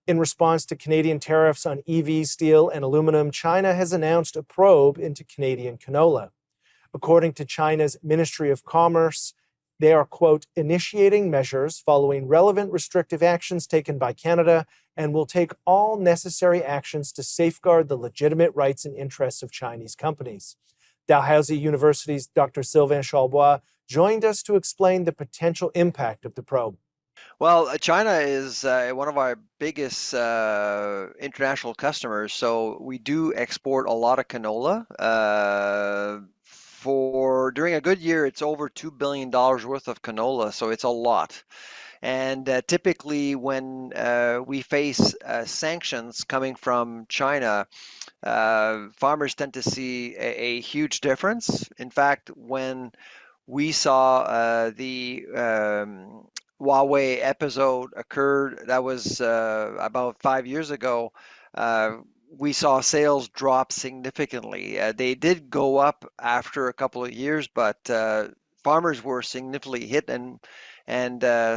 In response to Canadian tariffs on EV, steel, and aluminum, China has announced a probe into Canadian canola. According to China's Ministry of Commerce, they are, quote, initiating measures following relevant restrictive actions taken by Canada and will take all necessary actions to safeguard the legitimate rights and interests of Chinese companies. Dalhousie University's Dr. Sylvain Charlebois joined us to explain the potential impact of the probe. Well, China is one of our biggest international customers, so we do export a lot of canola. For during a good year, it's over $2 billion worth of canola, so it's a lot. And typically, when we face sanctions coming from China, farmers tend to see a huge difference. In fact, when we saw the Huawei episode occurred. That was about 5 years ago. Uh, we saw sales drop significantly. They did go up after a couple of years, but farmers were significantly hit, and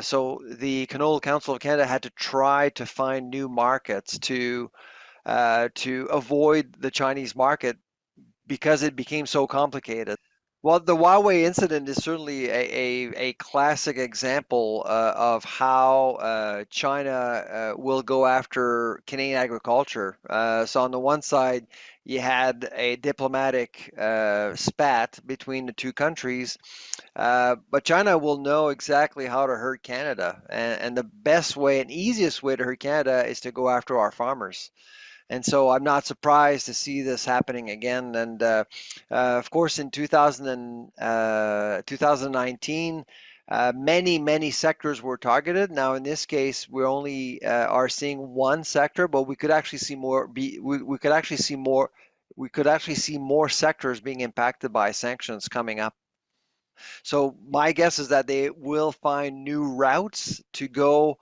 so the Canola Council of Canada had to try to find new markets to avoid the Chinese market because it became so complicated. Well, the Huawei incident is certainly a classic example of how China will go after Canadian agriculture. So on the one side, you had a diplomatic spat between the two countries, but China will know exactly how to hurt Canada. And the best way and easiest way to hurt Canada is to go after our farmers. And so I'm not surprised to see this happening again. And of course, in 2019, many sectors were targeted. Now, in this case, we only are seeing one sector, but we could actually see more. We could actually see more. We could actually see more sectors being impacted by sanctions coming up. So my guess is that they will find new routes to go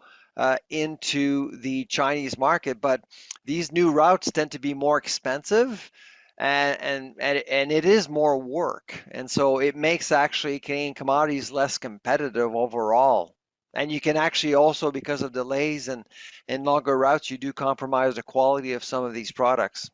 into the Chinese market, but these new routes tend to be more expensive and it is more work. And so it makes actually Canadian commodities less competitive overall. And you can actually also, because of delays and longer routes, you do compromise the quality of some of these products.